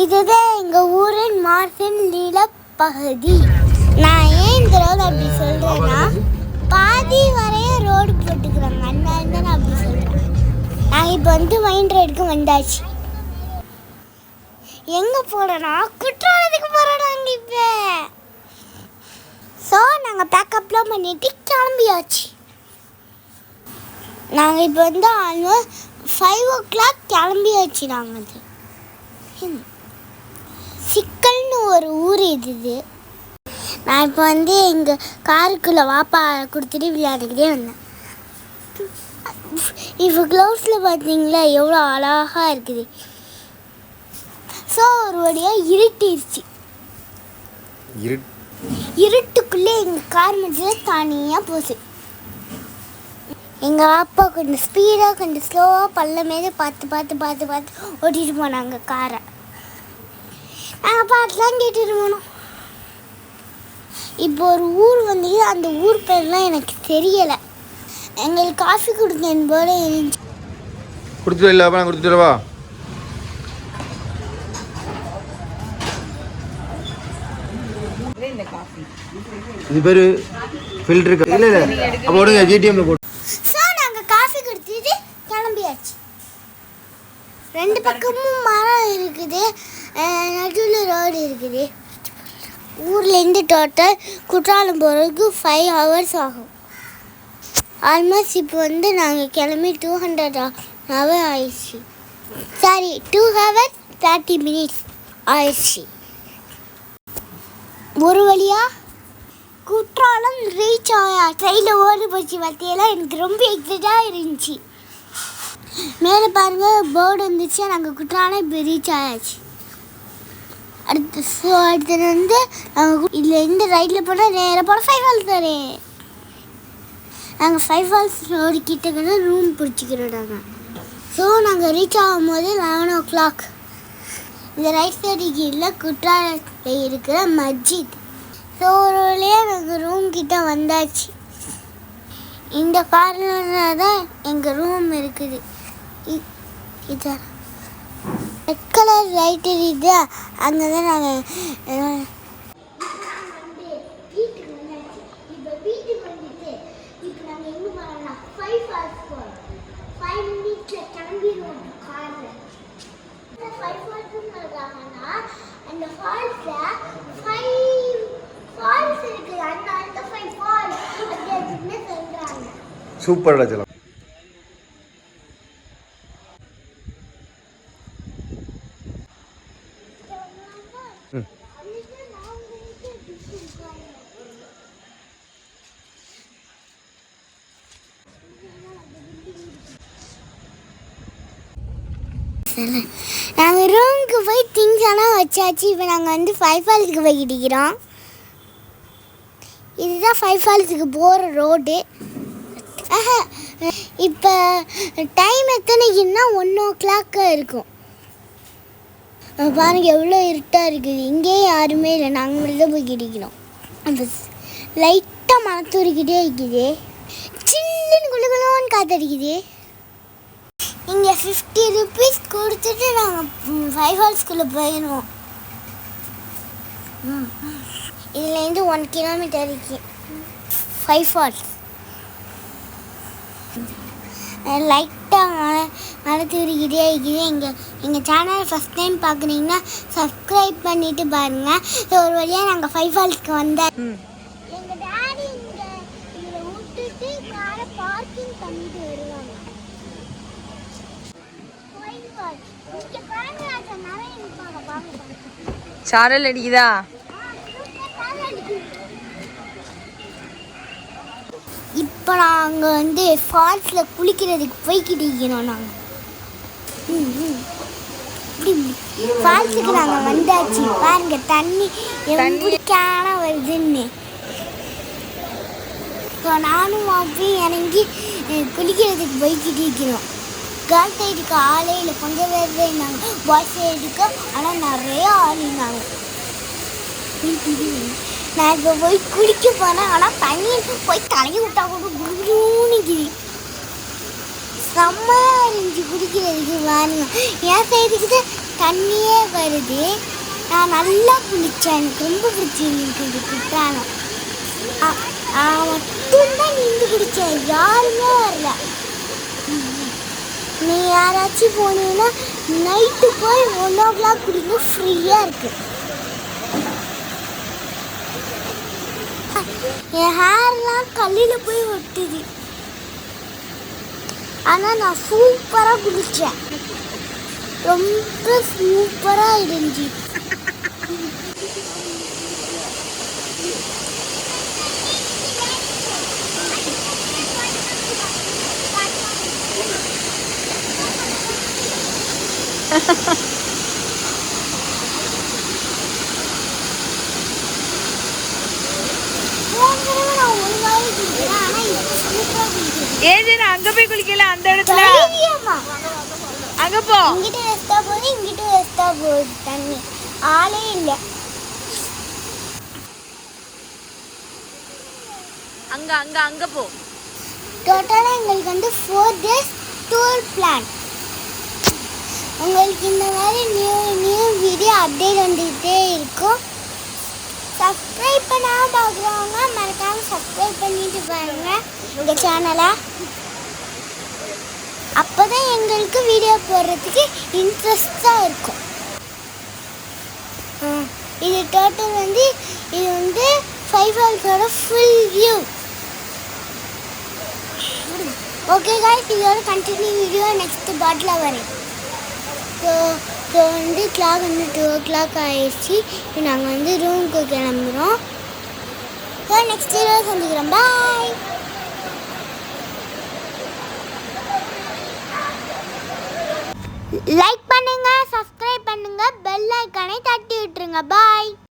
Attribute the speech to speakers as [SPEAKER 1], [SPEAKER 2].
[SPEAKER 1] இதுதான் எங்கள் ஊரின் மார்பின் நிலப்பகுதி. நான் ஏன் இந்த ரோடு அப்படி சொல்கிறேன்னா, பாதி வரைய ரோடு போட்டுக்கிறாங்க, அதனால தான் நான் அப்படி சொல்கிறேன். நாங்கள் இப்போ வந்து மைண்ட் ரோடுக்கு வந்தாச்சு. எங்கே போகிறோன்னா குற்றாலத்துக்கு போகிறோம் நாங்கள் இப்போ. ஸோ நாங்கள் பேக்கப்லாம் பண்ணிட்டு கிளம்பியாச்சு. நாங்கள் இப்போ வந்து ஆல்மோஸ்ட் 5 o'clock கிளம்பியாச்சு. நாங்கள் அது சிக்கல்னு ஒரு ஊர் இது. நான் இப்போ வந்து எங்கள் காருக்குள்ளே வாப்பா கொடுத்துட்டு விளையாடிக்கிட்டே வந்தேன். இப்போ க்ளவுஸில் பார்த்தீங்களா எவ்வளோ அழகாக இருக்குது. ஸோ ஒரு வழியாக இருட்டிடுச்சு. இருட்டுக்குள்ளே எங்கள் கார் மட்டும் தனியாக போச்சு. எங்கள் அப்பா கொஞ்சம் ஸ்பீடாக கொஞ்சம் ஸ்லோவாக பள்ளமேலே பார்த்து ஓட்டிகிட்டு போனாங்க காரை. நாங்கள் பாட்டுலாம் கேட்டுட்டு போனோம். இப்போ ஒரு ஊர் வந்து அந்த ஊர் பேர்லாம் எனக்கு தெரியலை. எங்களுக்கு காஃபி கொடுக்கணும் போல இருந்துச்சு.
[SPEAKER 2] கொடுத்துட்டு இல்லை நான் கொடுத்துட்டுவா. இது பேர் ஃபில்டர் இல்லை இல்லை அப்போ ஓடுங்க ஜிடிஎம்ல போட்டு.
[SPEAKER 1] ஸோ நாங்கள் காஃபி கொடுத்துட்டு கிளம்பியாச்சு. 2 பக்கமும் மரம் இருக்குது, நடுவில் ரோடு இருக்குது. ஊர்லேருந்து டோட்டல் குற்றாலம் போகிறதுக்கு 5 hours ஆகும். ஆல்மோஸ்ட் இப்போ வந்து நாங்கள் கிளம்பி 200 hours ஆயிடுச்சு. சாரி 2 hours 30 minutes ஆயிடுச்சு. ஒரு வழியாக குற்றாலம் ரீச் ஆயா. ட்ரெயினில் ஓடி போச்சு பார்த்தியெல்லாம். எனக்கு ரொம்ப எக்ஸைட்டாக இருந்துச்சு. மேலே பாருங்கள் போர்டு வந்துச்சு. நாங்கள் குற்றாலம் இப்போ ரீச் ஆயாச்சு. அடுத்தது வந்து நாங்கள் இதுலேருந்து ரைட்டில் போனால் நேராக போனால் 5 Falls தரேன். நாங்கள் 5 Falls ரோடு கிட்டக்கிட்ட ரூம் பிடிச்சிக்கிறோம் நாங்கள். ஸோ நாங்கள் ரீச் ஆகும் போது 11 o'clock. இந்த ரைட் சைடு கீழே குற்றாலத்தில் இருக்கிற மஸ்ஜித். ஸோ ஒரு வழியாக நாங்கள் ரூம் கிட்ட வந்தாச்சு. இந்த காரில் தான் எங்கள் ரூம் இருக்குது. இது ரெட் கலர் லைட் எரியுது, அங்கே தான் நாங்கள் வீட்டுக்கு வந்தாச்சு. இப்போ வீட்டுக்கு வந்துட்டு இப்போ நாங்கள் எங்கே போகிறோம்னா 5 Falls போகிறோம். 5 minutes கிளம்பிடுவோம் காரில். 5 Falls சொல்கிறாங்கன்னா அந்த ஃபால்ஸில் 5 falls இருக்குது. அந்த 5 falls அப்படின்னு சொல்கிறாங்க.
[SPEAKER 2] சூப்பராக சொல்லலாம்.
[SPEAKER 1] நாங்கள் ரூமுக்கு போய் திங்ஸ் எல்லாம் வச்சாச்சு. இப்போ நாங்கள் வந்து 5 Fallsக்கு போய்கிட்டிக்கிறோம். இதுதான் 5 Fallsக்கு போகிற ரோடு. இப்போ டைம் எத்தனைக்குன்னா 1 o'clock இருக்கும். பாருங்கள் எவ்வளோ இருட்டாக இருக்குது. இங்கேயே யாருமே இல்லை, நாங்கள் மட்டும் தான் போய்கிட்டிக்கிறோம். அந்த லைட்டாக மரத்தூரிக்கிட்டே இருக்குது. சில்லுன்னு குளுகுளுன்னு காற்றடிக்குது. இங்கே 50 rupees கொடுத்துட்டு நாங்கள் 5 Fallsக்குள்ளே போயிடுவோம். இதுலேருந்து 1 kilometer இருக்கு 5 Falls. லைட்டாக மழை தூரிக்கிட்டே இருக்குது. எங்கள் சேனலை ஃபஸ்ட் டைம் பார்க்குறீங்கன்னா சப்ஸ்கிரைப் பண்ணிவிட்டு பாருங்கள். ஒரு வழியாக நாங்கள் 5 Fallsக்கு வந்தோம். எங்கள் டாடி இங்கே இதில் விட்டுட்டு காரை பார்க்கிங் பண்ணிட்டு வருவாங்க.
[SPEAKER 3] சாரல் அடிக்குதா?
[SPEAKER 1] இப்போ நாங்கள் வந்து ஃபால்ஸில் குளிக்கிறதுக்கு போய்கிட்டிருக்கிறோம். நாங்கள் ஃபால்ஸுக்கு நாங்கள் வந்தாச்சு. பாருங்க தண்ணி எப்படிக்கான வருதுன்னு. ஸோ நானும் அப்படி இறங்கி குளிக்கிறதுக்கு போய்கிட்டிருக்கிறோம். கேர்ள் சைடுக்கு ஆளே இல்லை, கொஞ்சம் பேர் தான் இருந்தாங்க. பாய்ஸ் சைடுக்கு ஆனால் நிறைய ஆள் இருந்தாங்க. நான் இப்போ போய் குளிக்க போனேன். ஆனால் தண்ணி போய் தலையை விட்டா கூட குருகுருன்னு செம்மையாக இருந்துச்சு குடிக்கிறதுக்கு. பாருங்க என் சைடுக்கு தான் தண்ணியே வருது. நான் நல்லா குளித்தேன். எனக்கு ரொம்ப பிடிச்சிருக்கு இது குற்றாலம். மட்டும்தான் நின்று குடித்தேன். யாருமே வரல. நீ யாராச்சும் போனீங்கன்னா நைட்டு போய் 1 o'clock குடிங்க. ஃப்ரீயாக இருக்குது. என் ஹேர்லாம் கல்லில் போய் ஒட்டுது. ஆனால் நான் சூப்பராக குளித்தேன். ரொம்ப சூப்பராக இருந்துச்சு.
[SPEAKER 3] அங்க போய் குளிக்கல அந்த இடத்துல. அங்க போ.
[SPEAKER 1] இங்கிட்ட வேஸ்டா போகுது, இங்கிட்ட வேஸ்டா போகுது தண்ணி. ஆளே இல்லை.
[SPEAKER 3] அங்க அங்க அங்க போ.
[SPEAKER 1] டோட்டலாக எங்களுக்கு வந்து 4 days டூர் பிளான். உங்களுக்கு இந்த மாதிரி நியூ வீடியோ அப்டேட் வந்துகிட்டே இருக்கும். சப்ஸ்கிரைப் பண்ணாமல் பார்க்குறவங்க மறக்காமல் சப்ஸ்கிரைப் பண்ணிட்டு பாருங்க எங்கள் சேனலை. அப்போ தான் எங்களுக்கு வீடியோ போடுறதுக்கு இன்ட்ரெஸ்டாக இருக்கும். இது டோட்டல் வந்து இது வந்து 5 falls full view. Okay guys, இதோட கண்டினியூ வீடியோ நெக்ஸ்ட் பாட்டில் வரேன். ஸோ வந்து கிளாக் வந்து 2 o'clock ஆயிடுச்சு. இப்போ நாங்கள் வந்து ரூமுக்கு கிளம்புறோம். ஸோ நெக்ஸ்ட் வீடியோ சந்திக்கிறோம். பாய். லைக் பண்ணுங்க, சப்ஸ்கிரைப் பண்ணுங்க, பெல் ஐக்கானை தட்டி விட்டுருங்க. பாய்.